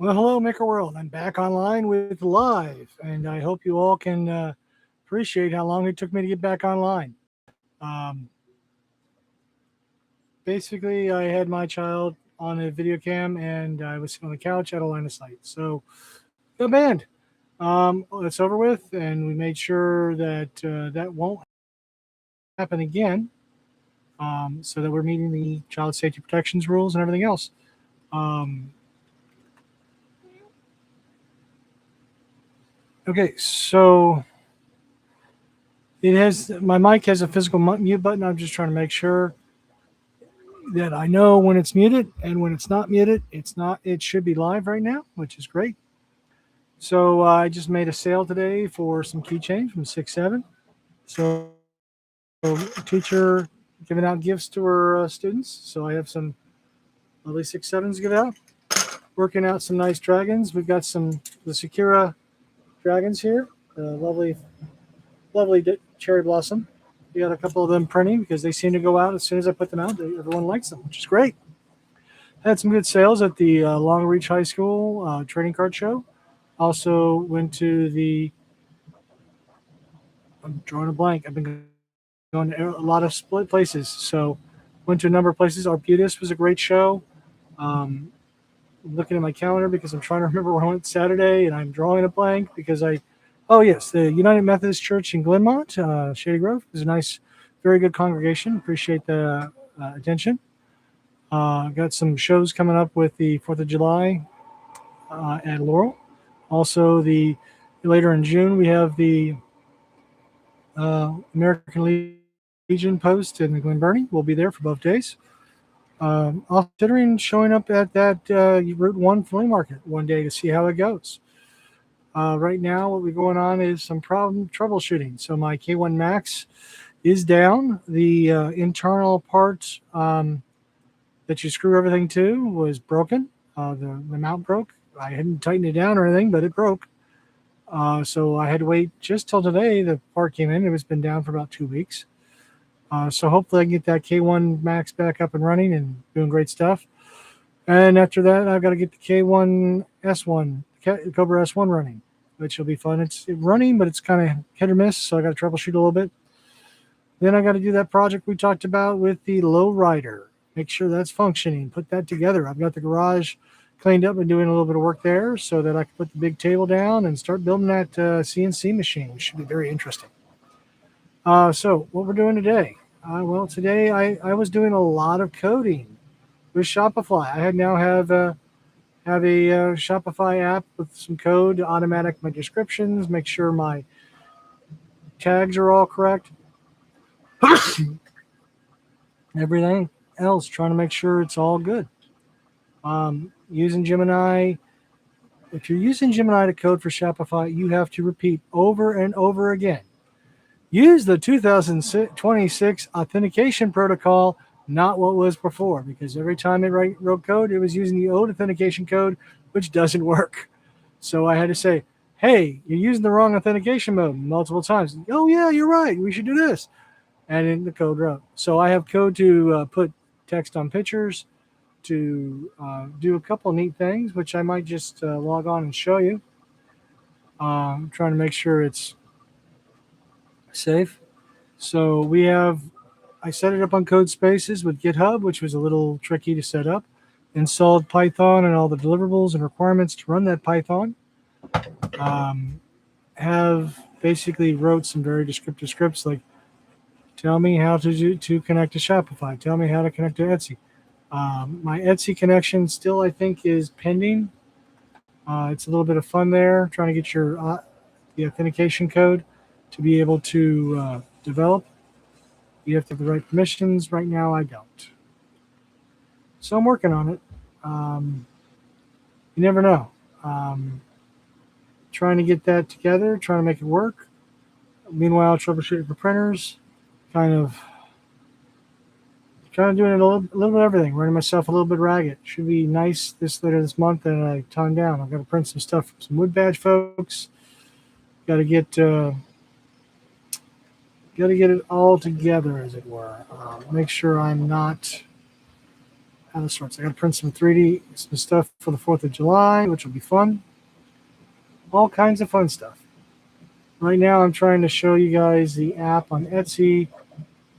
Well, hello, Maker World. I'm back online with live, and I hope you all can appreciate how long it took me to get back online. Um, Basically, I had my child on a video cam, and I was sitting on the couch at a line of sight. So, good band. It's over with, and we made sure that that won't happen again, so that we're meeting the child safety protections rules and everything else. Um, okay, so it has my mic has a physical mute button. I'm just trying to make sure that I know when it's muted, and when it's not muted, it's not. It should be live right now, which is great. So I just made a sale today for some keychains from 6-7. So teacher giving out gifts to her students. So I have some lovely 6-7s to give out. Working out some nice dragons. We've got the Sakura dragons here. Lovely cherry blossom. We got a couple of them printing because they seem to go out as soon as I put them out. Everyone likes them, which is great. Had some good sales at the Long Reach High School trading card show. Also went to I'm drawing a blank. I've been going to a lot of split places. So went to a number of places. Arbutus was a great show. Um, looking at my calendar because I'm trying to remember where I went Saturday, and I'm drawing a blank because oh yes, the United Methodist Church in Glenmont, Shady Grove, is a nice, very good congregation. Appreciate the attention. Got some shows coming up with the 4th of July at Laurel. Also, the later in June we have the American Legion post in Glen Burnie. We'll be there for both days. Also considering showing up at that Route 1 flea market one day to see how it goes. Right now, what we're going on is some problem troubleshooting. So my K1 Max is down. The internal part that you screw everything to was broken. The mount broke. I hadn't tightened it down or anything, but it broke. So I had to wait just till today. The part came in. It was been down for about 2 weeks. So hopefully I can get that K1 Max back up and running and doing great stuff. And after that, I've got to get the K1 S1, Cobra S1 running, which will be fun. It's running, but it's kind of hit or miss, so I got to troubleshoot a little bit. Then I got to do that project we talked about with the lowrider. Make sure that's functioning. Put that together. I've got the garage cleaned up and doing a little bit of work there so that I can put the big table down and start building that CNC machine, which should be very interesting. So what we're doing today? Well, today I was doing a lot of coding with Shopify. I now have a Shopify app with some code to automatic my descriptions, make sure my tags are all correct. Everything else, trying to make sure it's all good. Using Gemini. If you're using Gemini to code for Shopify, you have to repeat over and over again. Use the 2026 authentication protocol, not what was before, because every time it wrote code, it was using the old authentication code, which doesn't work. So I had to say, hey, you're using the wrong authentication mode multiple times. Oh, yeah, you're right. We should do this. And in the code wrote. So I have code to put text on pictures, to do a couple neat things, which I might just log on and show you. I'm trying to make sure it's safe. So I set it up on Code Spaces with GitHub, which was a little tricky to set up. Installed Python and all the deliverables and requirements to run that Python. Have basically wrote some very descriptive scripts like tell me how to connect to Shopify. Tell me how to connect to Etsy. My Etsy connection still, I think, is pending. It's a little bit of fun there, trying to get the authentication code to be able to develop. You have to have the right permissions. Right now, I don't. So I'm working on it. You never know. Trying to get that together, trying to make it work. Meanwhile, troubleshooting for printers, kind of doing it a little bit of everything, running myself a little bit ragged. Should be nice later this month, and I time down. I've got to print some stuff from some wood badge folks. Got to get it all together, as it were. Make sure I'm not out of sorts. I got to print some 3D, some stuff for the 4th of July, which will be fun. All kinds of fun stuff. Right now, I'm trying to show you guys the app on Etsy,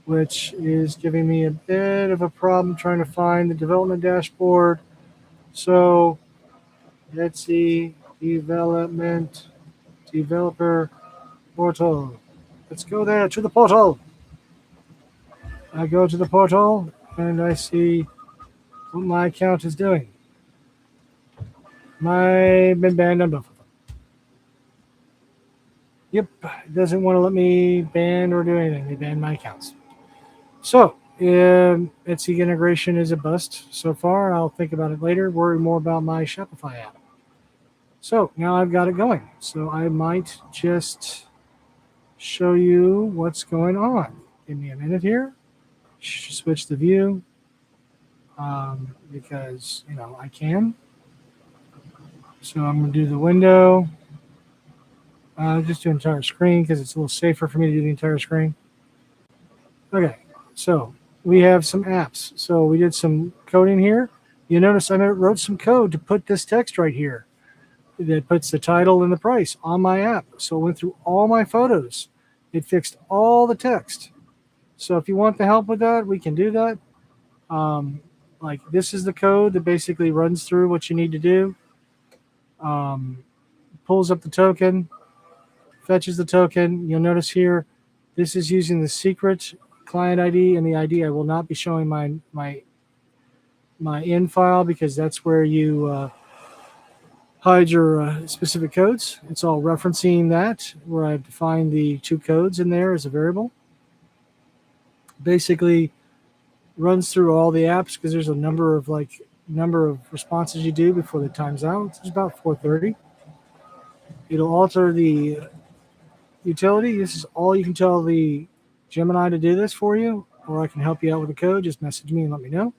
which is giving me a bit of a problem trying to find the development dashboard. So, Etsy developer portal. Let's go there to the portal. I go to the portal and I see what my account is doing. I've been banned on both of them. Yep, it doesn't want to let me ban or do anything. They banned my accounts. So, Etsy integration is a bust so far. I'll think about it later. Worry more about my Shopify app. So, now I've got it going. So, I might just show you what's going on. Give me a minute here. Switch the view because, I can. So, I'm going to do the window. Just do entire screen because it's a little safer for me to do the entire screen. Okay, so we have some apps. So we did some coding here. You notice I wrote some code to put this text right here that puts the title and the price on my app. So it went through all my photos. It fixed all the text. So if you want the help with that, we can do that. Like this is the code that basically runs through what you need to do. Pulls up the token, fetches the token. You'll notice here, this is using the secret client ID and the ID. I will not be showing my in file because that's where you hide your specific codes. It's all referencing that, where I've defined the 2 codes in there as a variable. Basically runs through all the apps because there's a number of responses you do before the time's out. It's about 4:30. It'll alter the utility. This is all you can tell the Gemini to do this for you, or I can help you out with the code. Just message me and let me know.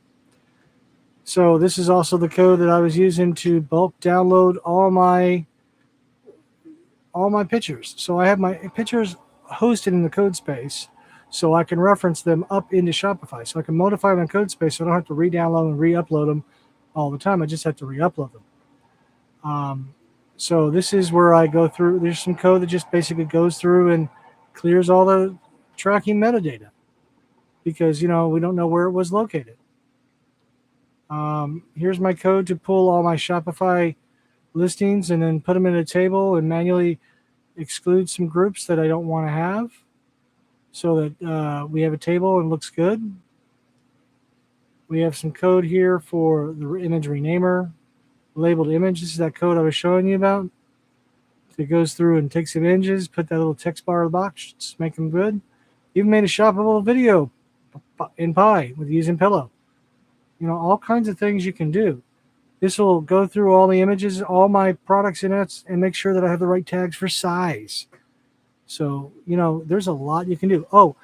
So this is also the code that I was using to bulk download all my pictures. So I have my pictures hosted in the code space so I can reference them up into Shopify. So I can modify my code space so I don't have to re-download and re-upload them all the time. I just have to re-upload them. So this is where I go through. There's some code that just basically goes through and clears all the tracking metadata because, we don't know where it was located. Here's my code to pull all my Shopify listings and then put them in a table and manually exclude some groups that I don't want to have so that we have a table and looks good. We have some code here for the image renamer. Labeled image. This is that code I was showing you about. It goes through and takes some images, put that little text bar in the box, just make them good. Even made a shoppable video in Pi with using Pillow. All kinds of things you can do. This will go through all the images, all my products in it, and make sure that I have the right tags for size. So, there's a lot you can do. Oh,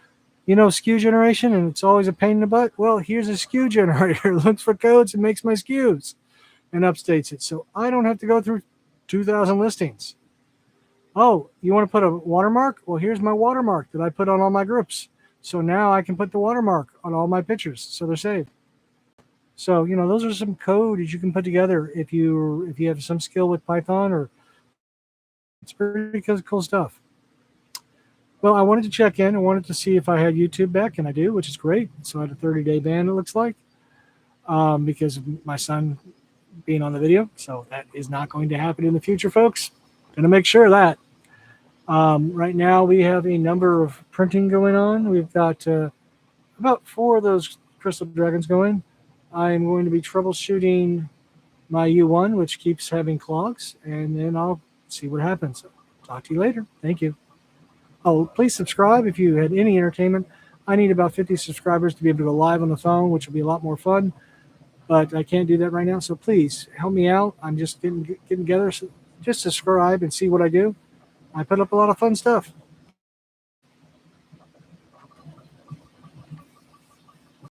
SKU generation, and it's always a pain in the butt. Well, here's a SKU generator. It looks for codes and makes my SKUs. And updates it. So I don't have to go through 2,000 listings. Oh, you want to put a watermark? Well, here's my watermark that I put on all my groups. So now I can put the watermark on all my pictures so they're saved. So, those are some code that you can put together if you have some skill with Python, or it's pretty cool stuff. Well, I wanted to check in. I wanted to see if I had YouTube back, and I do, which is great. So I had a 30-day ban, it looks like, because of my son being on the video. So that is not going to happen in the future, folks. Going to make sure of that. Right now we have a number of printing going on. We've got about 4 of those crystal dragons going. I'm going to be troubleshooting my U1, which keeps having clogs, and then I'll see what happens. So, talk to you later. Thank you. Oh, please subscribe if you had any entertainment. I need about 50 subscribers to be able to go live on the phone, which will be a lot more fun. But I can't do that right now, so please help me out. I'm just getting together. So just subscribe and see what I do. I put up a lot of fun stuff.